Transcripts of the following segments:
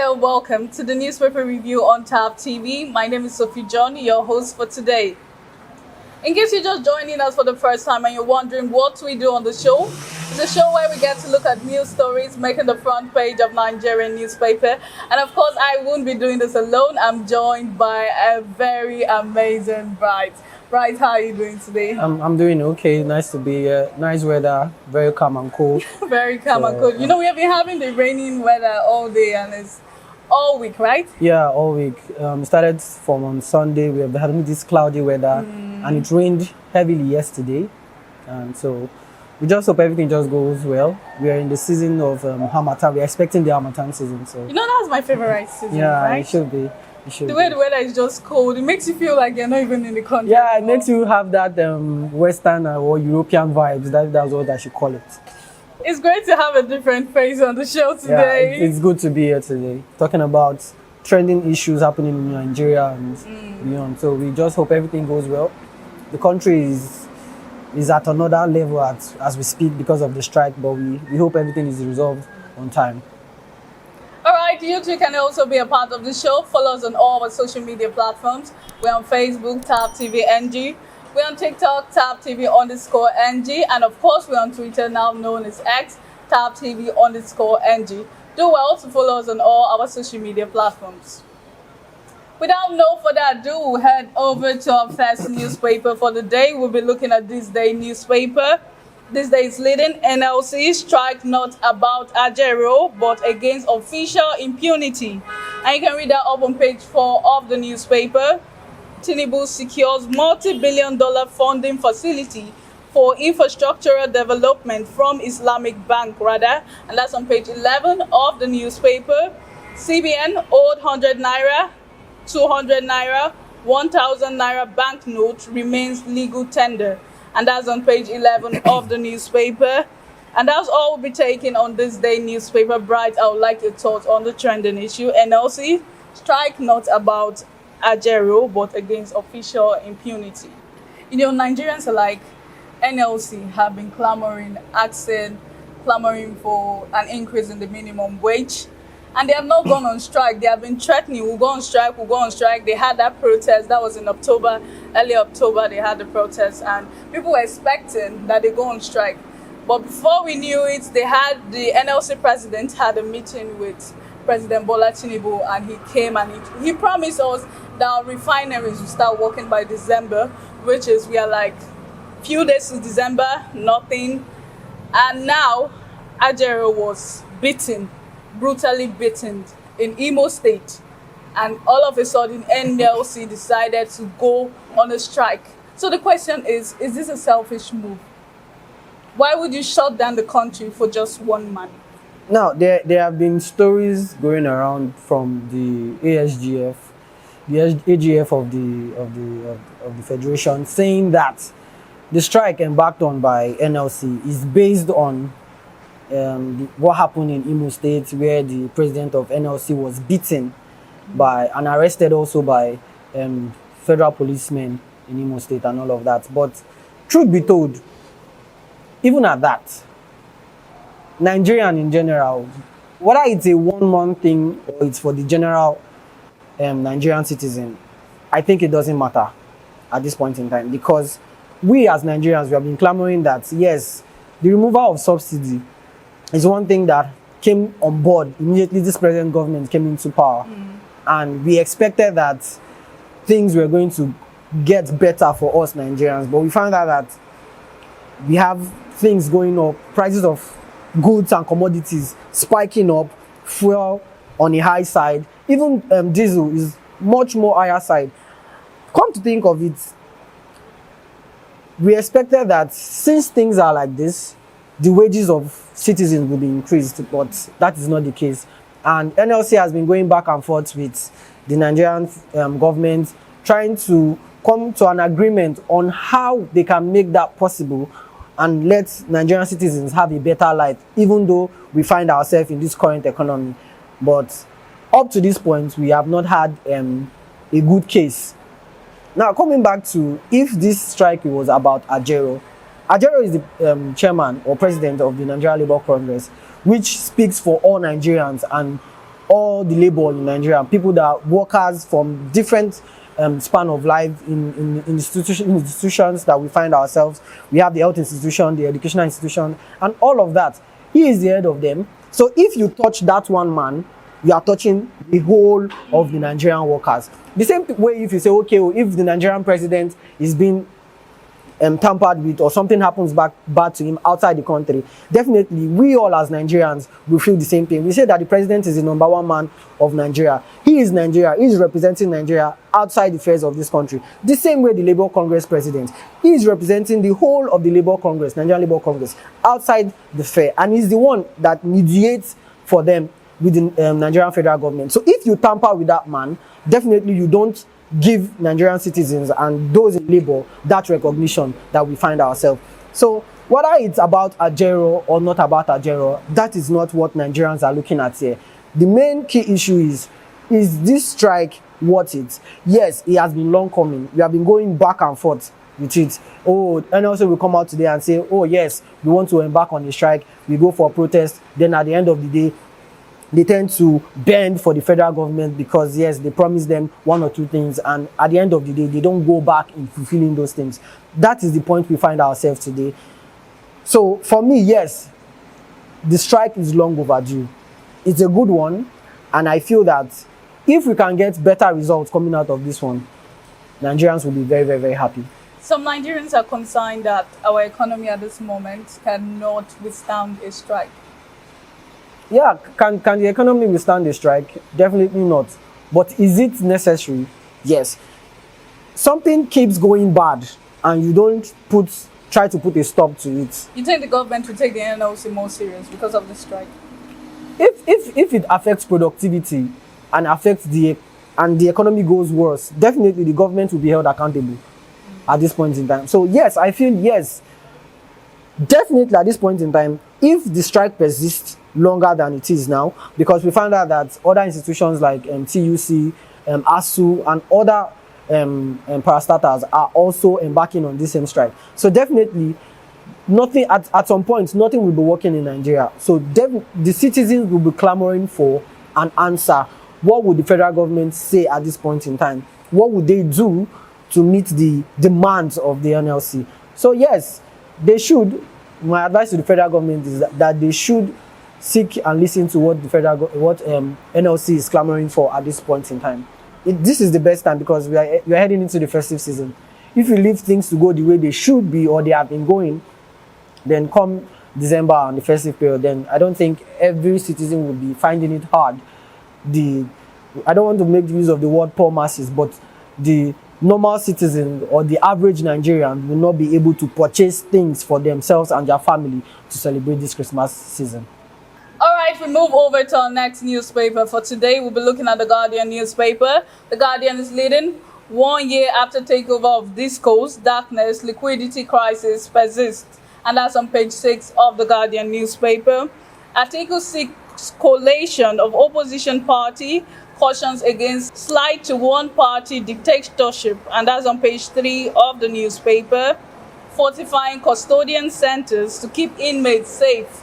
Hello and welcome to the newspaper review on Tab TV. My name is Sophie John, your host for today. In case you're just joining us for the first time and you're wondering what we do on the show, it's a show where we get to look at news stories making the front page of Nigerian newspaper. And of course, I won't be doing this alone. I'm joined by a very amazing Bright. Bright, how are you doing today? I'm doing okay. Nice to be here. Nice weather, very calm and cool. Very calm and cool. You know, we have been having the raining weather all day and it's all week, right? Yeah, all week. Started from on Sunday. We have been having this cloudy weather and it rained heavily yesterday. And so we just hope everything just goes well. We are in the season of Harmattan. We're expecting the Harmattan season. So you know, that's my favorite season, yeah, right? it should be. The way the weather is just cold, it makes you feel like you're not even in the country. Yeah, it makes you have that Western or European vibes. That's what I should call it. It's great to have a different face on the show today. Yeah, it's good to be here today, talking about trending issues happening in Nigeria and beyond. So we just hope everything goes well. The country is at another level as we speak because of the strike, but we hope everything is resolved on time. Alright, you too can also be a part of the show. Follow us on all our social media platforms. We're on Facebook, Tab TV NG. We're on TikTok, Tab TV _NG. And of course, we're on Twitter, now known as X, Tab TV _NG. Do well to follow us on all our social media platforms. Without no further ado, we'll head over to our first newspaper for the day. We'll be looking at this day newspaper. This day's leading NLC strike not about Ajaero but against official impunity. And you can read that up on page 4 of the newspaper. Tinubu secures multi-billion-dollar funding facility for infrastructural development from Islamic Bank, and that's on page 11 of the newspaper. CBN owed 100 naira, 200 naira, 1,000 naira banknote remains legal tender. And that's on page 11 of the newspaper. And that's all we'll be taking on this day newspaper. Bright, I would like your thoughts on the trending issue. NLC strike not about Ajaero but against official impunity. You know, Nigerians are like, NLC have been clamoring for an increase in the minimum wage. And they have not gone on strike. They have been threatening, we'll go on strike, we'll go on strike. They had that protest, that was in October, early October, they had the protest. And people were expecting that they go on strike. But before we knew it, the NLC president had a meeting with President Bola Tinubu, and he came and he promised us that our refineries will start working by December, which is, we are like, few days to December, nothing. And now, Ajaero was brutally beaten in Imo State, and all of a sudden NLC decided to go on a strike. So the question is this a selfish move? Why would you shut down the country for just one man? Now, there have been stories going around from the ASGF, the AGF of the Federation, saying that the strike embarked on by NLC is based on what happened in Imo State, where the president of NLC was beaten by and arrested also by federal policemen in Imo State and all of that. But truth be told, even at that, Nigerian in general, whether it's a 1 month thing or it's for the general Nigerian citizen, I think it doesn't matter at this point in time, because we as Nigerians, we have been clamoring that yes, the removal of subsidy is one thing that came on board immediately this present government came into power. And we expected that things were going to get better for us Nigerians, but we found out that we have things going up, prices of goods and commodities spiking up, fuel on a high side, even diesel is much more higher side. Come to think of it, we expected that since things are like this, the wages of citizens will be increased, but that is not the case. And NLC has been going back and forth with the Nigerian government, trying to come to an agreement on how they can make that possible and let Nigerian citizens have a better life, even though we find ourselves in this current economy. But up to this point, we have not had a good case. Now, coming back to if this strike was about Ajaero, Ajaero is the chairman or president of the Nigeria Labour Congress, which speaks for all Nigerians and all the labor in Nigeria, people that workers from different span of life in institutions that we find ourselves. We have the health institution, the educational institution, and all of that. He is the head of them. So if you touch that one man, you are touching the whole of the Nigerian workers. The same way if you say, okay, well, if the Nigerian president is being tampered with, or something happens bad to him outside the country, definitely we all as Nigerians will feel the same thing. We say that the president is the number one man of Nigeria. He is Nigeria. He is representing Nigeria outside the affairs of this country. The same way the Labour Congress president, he is representing the whole of the Labour Congress, Nigerian Labour Congress, outside the fair, and he's the one that mediates for them with the Nigerian federal government. So if you tamper with that man, definitely you don't give Nigerian citizens and those in labor that recognition that we find ourselves. So whether it's about Ajaero or not about Ajaero, that is not what Nigerians are looking at here. The main key issue is this strike worth it? Yes, it has been long coming. We have been going back and forth with it. Oh, and also we come out today and say, oh yes, we want to embark on a strike. We go for a protest. Then at the end of the day, they tend to bend for the federal government because, yes, they promise them one or two things, and at the end of the day, they don't go back in fulfilling those things. That is the point we find ourselves today. So, for me, yes, the strike is long overdue. It's a good one, and I feel that if we can get better results coming out of this one, Nigerians will be very, very, very happy. Some Nigerians are concerned that our economy at this moment cannot withstand a strike. Yeah, can the economy withstand the strike? Definitely not. But is it necessary? Yes. Something keeps going bad and you don't try to put a stop to it. You think the government will take the NLC more serious because of the strike? If it affects productivity and the economy goes worse, definitely the government will be held accountable at this point in time. So yes, I feel yes. Definitely at this point in time, if the strike persists longer than it is now, because we found out that other institutions like TUC, ASU, and other parastatals are also embarking on this same strike. So definitely, nothing at some point, nothing will be working in Nigeria. So the citizens will be clamoring for an answer. What would the federal government say at this point in time? What would they do to meet the demands of the NLC? So yes, they should. My advice to the federal government is that they should seek and listen to what NLC is clamoring for at this point in time. This is the best time because we are heading into the festive season. If you leave things to go the way they should be or they have been going, then come December and the festive period, then I don't think every citizen will be finding it hard. I don't want to make use of the word poor masses, but the normal citizen or the average Nigerian will not be able to purchase things for themselves and their family to celebrate this Christmas season. All right, we move over to our next newspaper. For today, we'll be looking at the Guardian newspaper. The Guardian is leading 1 year after takeover of discourse, darkness, liquidity crisis persists. And that's on page 6 of the Guardian newspaper. Article 6 coalition of opposition party cautions against slide to one-party dictatorship, and that's on page 3 of the newspaper. Fortifying custodian centers to keep inmates safe.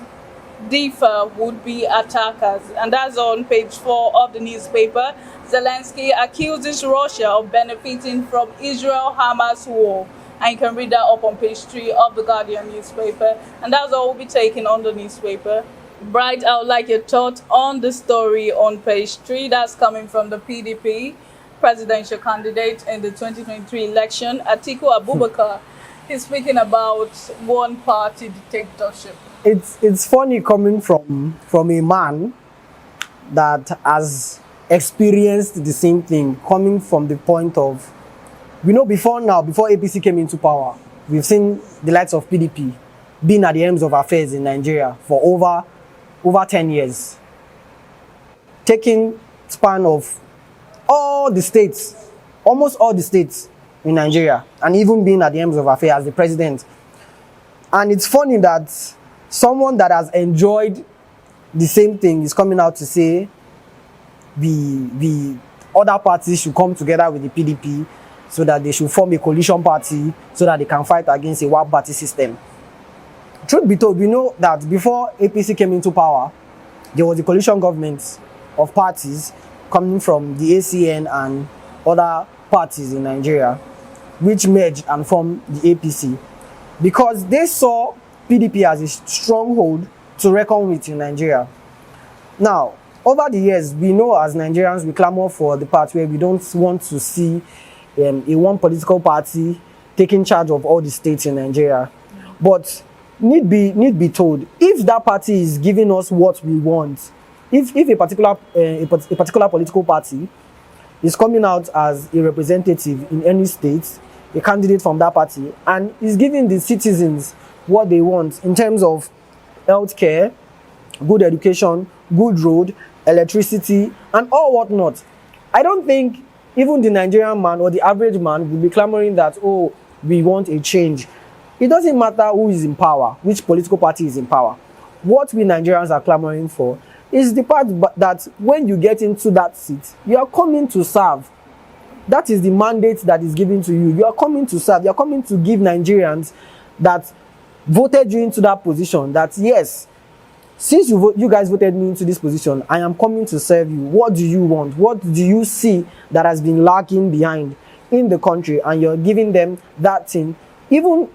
Differ would-be attackers, and that's on page 4 of the newspaper. Zelensky accuses Russia of benefiting from Israel-Hamas war, and you can read that up on page 3 of the Guardian newspaper. And that's all we'll be taking on the newspaper. Bright, I would like your thoughts on the story on page 3. That's coming from the PDP presidential candidate in the 2023 election, Atiku Abubakar. He's speaking about one-party dictatorship. It's funny coming from a man that has experienced the same thing, coming from the point of, before APC came into power, we've seen the likes of PDP being at the helms of affairs in Nigeria for over 10 years, taking span of almost all the states in Nigeria, and even being at the helms of affairs as the president. And it's funny that someone that has enjoyed the same thing is coming out to say the other parties should come together with the PDP so that they should form a coalition party so that they can fight against a one-party system. Truth be told, we know that before APC came into power, there was a coalition government of parties coming from the ACN and other parties in Nigeria, which merged and formed the APC, because they saw PDP as a stronghold to reckon with in Nigeria. Now, over the years, we know as Nigerians, we clamor for the part where we don't want to see a one political party taking charge of all the states in Nigeria. But need be told, if that party is giving us what we want, if a particular political party is coming out as a representative in any state, a candidate from that party, and is giving the citizens what they want in terms of healthcare, good education, good road, electricity, and all whatnot, I don't think even the Nigerian man or the average man will be clamoring that, oh, we want a change. It doesn't matter who is in power, which political party is in power. What we Nigerians are clamoring for is the part that when you get into that seat, you are coming to serve. That is the mandate that is given to you. You are coming to serve. You are coming to give Nigerians that voted you into that position that, yes, since you guys voted me into this position, I am coming to serve you. What do you want? What do you see that has been lacking behind in the country? And you're giving them that thing, even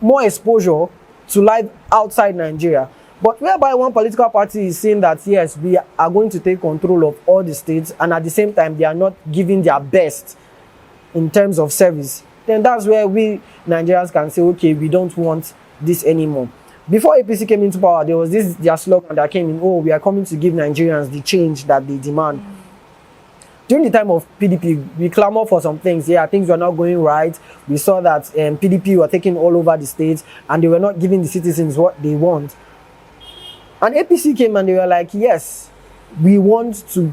more exposure to life outside Nigeria. But whereby one political party is saying that, yes, we are going to take control of all the states, and at the same time, they are not giving their best in terms of service, then that's where we Nigerians can say, okay, we don't want this anymore. Before APC came into power, there was their slogan that came in, oh, we are coming to give Nigerians the change that they demand. During the time of PDP, we clamored for some things. Yeah, things were not going right. We saw that PDP were taking all over the states, and they were not giving the citizens what they want. And APC came and they were like, yes, we want to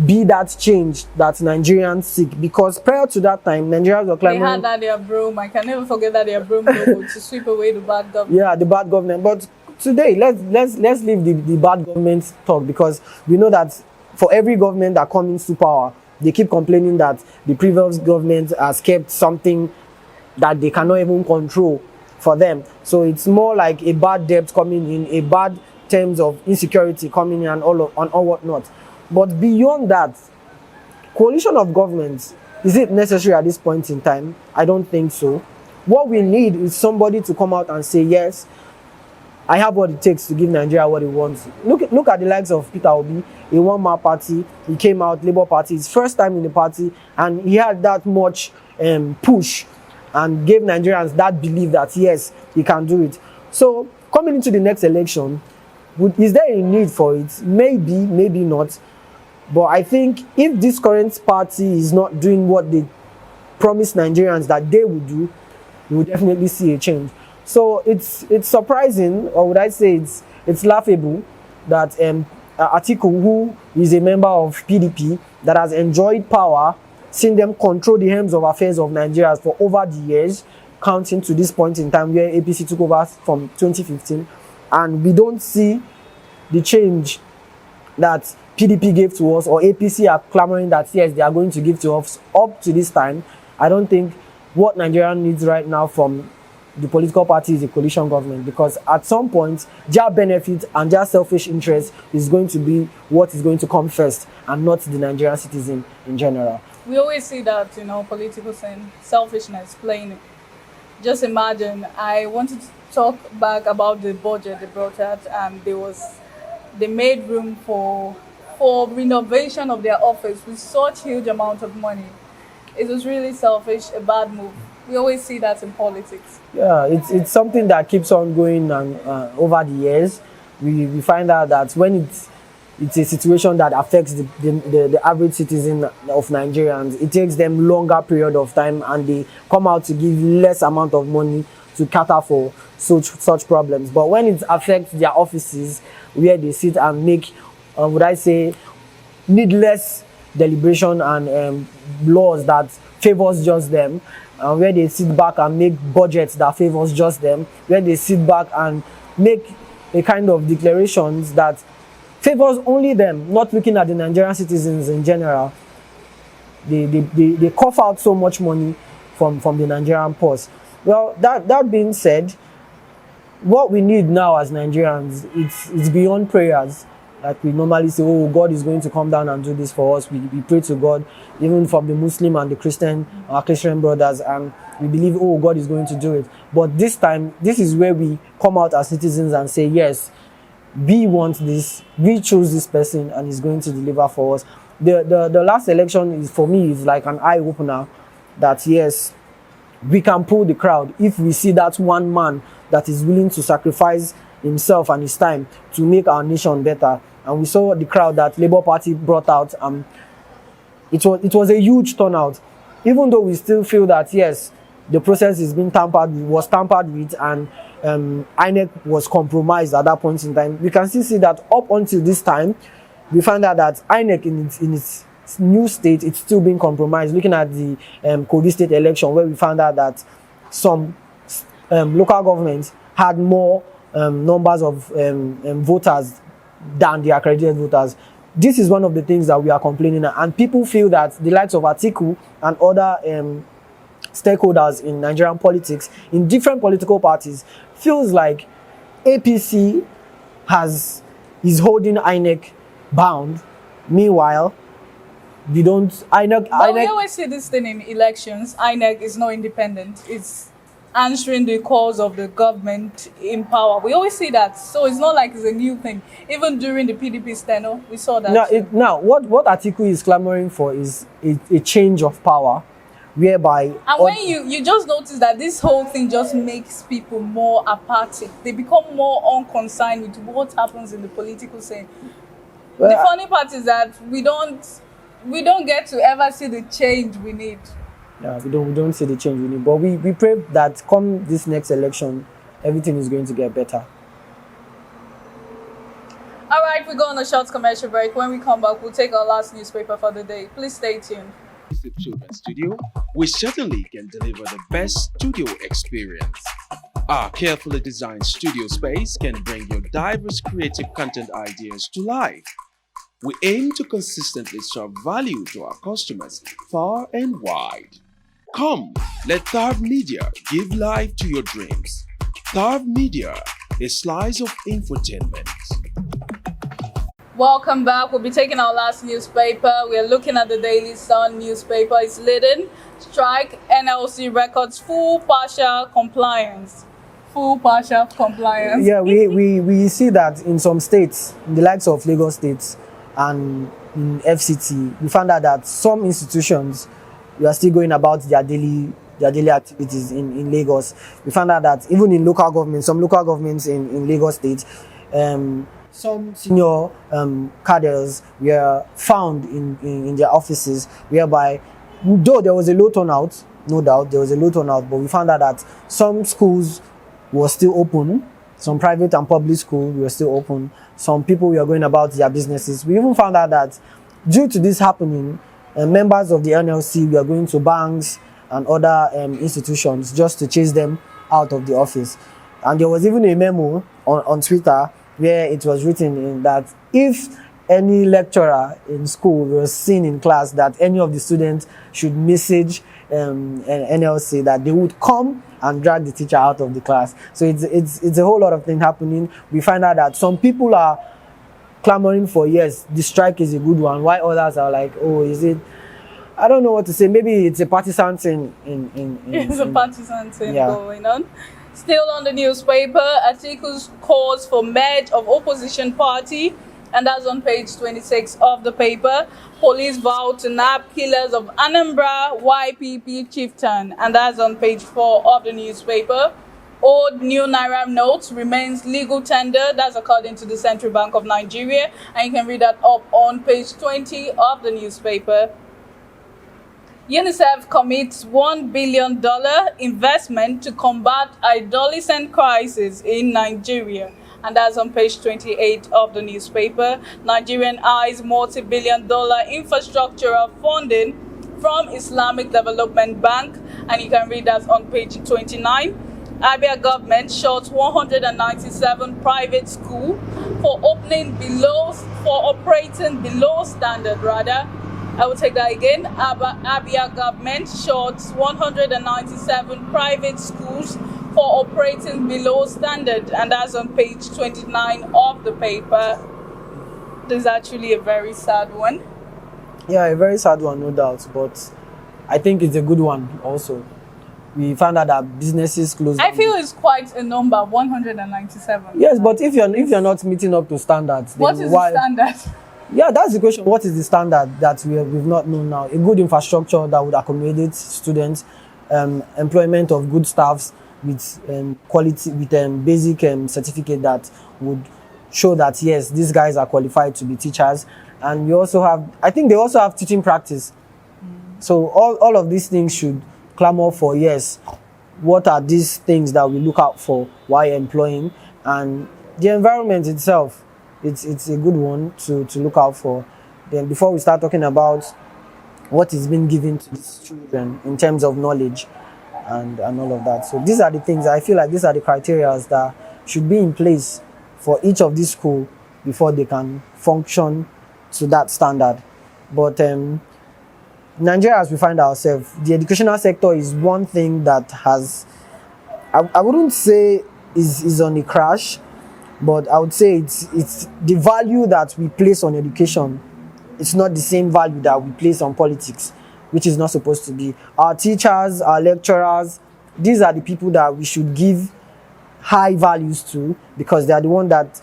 be that change that Nigerians seek. Because prior to that time, Nigerians were clamoring. They had that their broom. I can never forget that their broom logo to sweep away the bad government. Yeah, the bad government. But today, let's leave the bad government talk, because we know that for every government that comes into power, they keep complaining that the previous government has kept something that they cannot even control for them. So it's more like a bad debt coming in, a bad terms of insecurity coming in, and all whatnot. But beyond that, coalition of governments, is it necessary at this point in time? I don't think so. What we need is somebody to come out and say, yes, I have what it takes to give Nigeria what it wants. Look at the likes of Peter Obi, a one-man party. He came out, Labour Party, his first time in the party, and he had that much push and gave Nigerians that belief that, yes, he can do it. So coming into the next election, is there a need for it? Maybe, maybe not. But I think if this current party is not doing what they promised Nigerians that they would do, we will definitely see a change. So it's surprising, or would I say it's laughable, that Atiku, who is a member of PDP, that has enjoyed power, seen them control the helms of affairs of Nigeria for over the years, counting to this point in time where APC took over from 2015, and we don't see the change that PDP gave to us, or APC are clamoring that, yes, they are going to give to us up to this time. I don't think what Nigeria needs right now from the political party is a coalition government, because at some point, their benefit and their selfish interest is going to be what is going to come first, and not the Nigerian citizen in general. We always see that, political selfishness playing it. Just imagine, I wanted to talk back about the budget they brought out, and they made room for renovation of their office with such huge amount of money. It was really selfish, a bad move. We always see that in politics. Yeah, it's something that keeps on going, and over the years, we find out that when it's a situation that affects the average citizen of Nigerians, it takes them longer period of time, and they come out to give less amount of money to cater for such problems. But when it affects their offices, where they sit and make, would I say, needless deliberation and laws that favors just them, where they sit back and make budgets that favors just them, where they sit back and make a kind of declarations that favors only them, not looking at the Nigerian citizens in general, they cough out so much money from the Nigerian purse. Well, that being said, what we need now as Nigerians, it's beyond prayers. Like we normally say, oh, God is going to come down and do this for us. We pray to God, even from the Muslim and the Christian, our Christian brothers, and we believe, oh, God is going to do it. But this time, this is where we come out as citizens and say, yes, we want this, we chose this person, and he's going to deliver for us. The last election is, for me, is like an eye opener that yes, we can pull the crowd if we see that one man that is willing to sacrifice himself and his time to make our nation better. And we saw the crowd that Labour Party brought out. It was a huge turnout, even though we still feel that yes, the process is being tampered with, and INEC was compromised at that point in time. We can still see that up until this time, we find out that INEC in its new state, it's still being compromised. Looking at the Kogi state election, where we found out that some local governments had more numbers of voters than the accredited voters. This is one of the things that we are complaining at, and people feel that the likes of Atiku and other stakeholders in Nigerian politics, in different political parties, feels like APC is holding INEC bound. Meanwhile, we don't. INEC. We always see this thing in elections. INEC is not independent. It's answering the calls of the government in power. We always see that, so it's not like it's a new thing. Even during the PDP tenure, we saw that. Now, what Atiku is clamoring for is a change of power, whereby. And when you just notice that this whole thing just makes people more apathic. They become more unconcerned with what happens in the political scene. Well, the funny part is that we don't get to ever see the change we need. Yeah, we don't see the change we need, but we pray that come this next election, everything is going to get better. All right, we go on a short commercial break. When we come back, we'll take our last newspaper for the day. Please stay tuned. Children's Studio, we certainly can deliver the best studio experience. Our carefully designed studio space can bring your diverse creative content ideas to life. We aim to consistently serve value to our customers far and wide. Come, let Tharv Media give life to your dreams. Tharv Media, a slice of infotainment. Welcome back. We'll be taking our last newspaper. We are looking at the Daily Sun newspaper. It's leading strike NLC records full partial compliance. Full partial compliance. Yeah, we see that in some states, in the likes of Lagos states and in FCT, we found out that some institutions we are still going about their daily activities in Lagos. We found out that even in local governments, some local governments in Lagos state, some senior cadres were found in their offices, whereby, though there was a low turnout, no doubt there was a low turnout, but we found out that some schools were still open, some private and public schools were still open, some people were going about their businesses. We even found out that due to this happening, members of the NLC were going to banks and other institutions just to chase them out of the office. And there was even a memo on Twitter where it was written in that if any lecturer in school was seen in class, that any of the students should message an NLC, that they would come and drag the teacher out of the class. So it's a whole lot of things happening. We find out that some people are clamoring for, yes, the strike is a good one, while others are like, oh, is it? I don't know what to say. Maybe it's a partisan thing. It's a partisan thing going on. Still on the newspaper, articles calls for merge of opposition party, and that's on page 26 of the paper. Police vow to nab killers of Anambra YPP chieftain, and that's on page 4 of the newspaper. Old new Naira notes remains legal tender. That's according to the Central Bank of Nigeria, and you can read that up on page 20 of the newspaper. UNICEF commits $1 billion investment to combat adolescent crisis in Nigeria, and that's on page 28 of the newspaper. Nigerian eyes multi-billion-dollar infrastructural funding from Islamic Development Bank, and you can read that on page 29. Abia government shuts 197 private schools for operating below standard rather. I will take that again. Abia government shuts 197 private schools for operating below standard, and that's on page 29 of the paper. This is actually a very sad one. Yeah, a very sad one, no doubt, but I think it's a good one also. We found out that businesses close I down. feel it's quite a number, 197. Yes, but if you're not meeting up to standards, then What is the standard? Yeah, that's the question. What is the standard that we've not known now? A good infrastructure that would accommodate students, employment of good staffs with quality, with basic certificate that would show that yes, these guys are qualified to be teachers. And we also have, I think they also have teaching practice. So all of these things should clamor for yes, what are these things that we look out for while employing, and the environment itself. It's a good one to look out for. Then before we start talking about what is being given to these children in terms of knowledge and all of that. So these are the things, I feel like these are the criteria that should be in place for each of these schools before they can function to that standard. But Nigeria, as we find ourselves, the educational sector is one thing that has, I wouldn't say is on a crash, but I would say it's the value that we place on education. It's not the same value that we place on politics, which is not supposed to be. Our teachers, our lecturers, these are the people that we should give high values to, because they are the one that,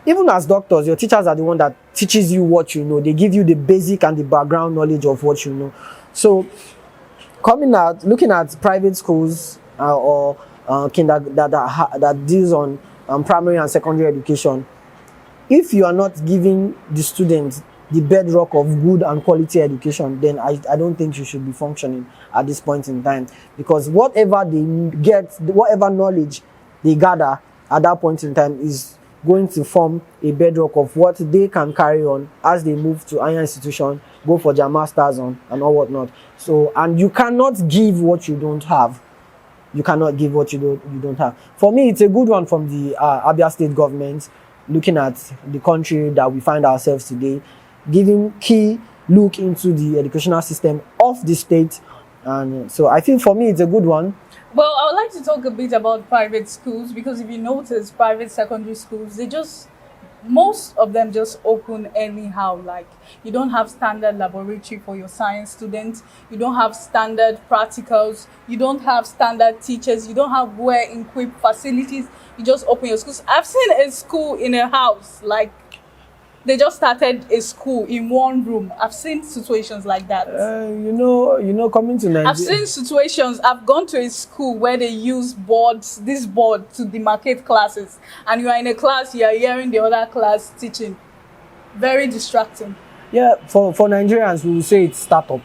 even as doctors, your teachers are the one that teaches you what you know. They give you the basic and the background knowledge of what you know. So looking at private schools or that deals on primary and secondary education, if you are not giving the students the bedrock of good and quality education, then I don't think you should be functioning at this point in time, because whatever they get, whatever knowledge they gather at that point in time is going to form a bedrock of what they can carry on as they move to higher institution, go for their masters on and all whatnot. So, and you cannot give what you don't have. You cannot give what you don't have. For me, it's a good one from the Abia State government, looking at the country that we find ourselves today, giving key look into the educational system of the state. And so I feel for me, it's a good one. Well, I would like to talk a bit about private schools, because if you notice, private secondary schools, most of them just open anyhow. Like, you don't have standard laboratory for your science students, you don't have standard practicals, you don't have standard teachers, you don't have well-equipped facilities. You just open your schools. I've seen a school in a house, like they just started a school in one room. I've seen situations like that. Coming to Nigeria, I've seen situations. I've gone to a school where they use this board to demarcate classes, and you are in a class, you are hearing the other class teaching. Very distracting. Yeah, for Nigerians, we will say it's startup.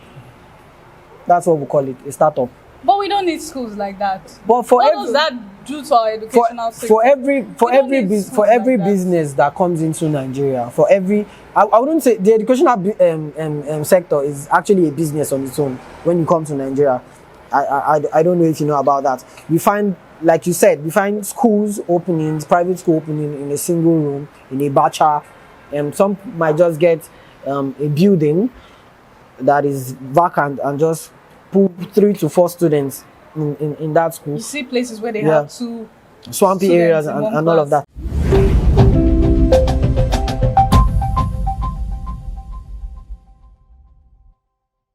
That's what we call it, a startup. But we don't need schools like that. But for what does that do to our educational system? For every business that comes into Nigeria, I wouldn't say the educational sector is actually a business on its own when you come to Nigeria. I don't know if you know about that. We find, like you said, schools openings, private school opening in a single room, in a bacha. Some might just get a building that is vacant and just put 3 to 4 students in that school. You see places where they have 2 swampy areas and all of that.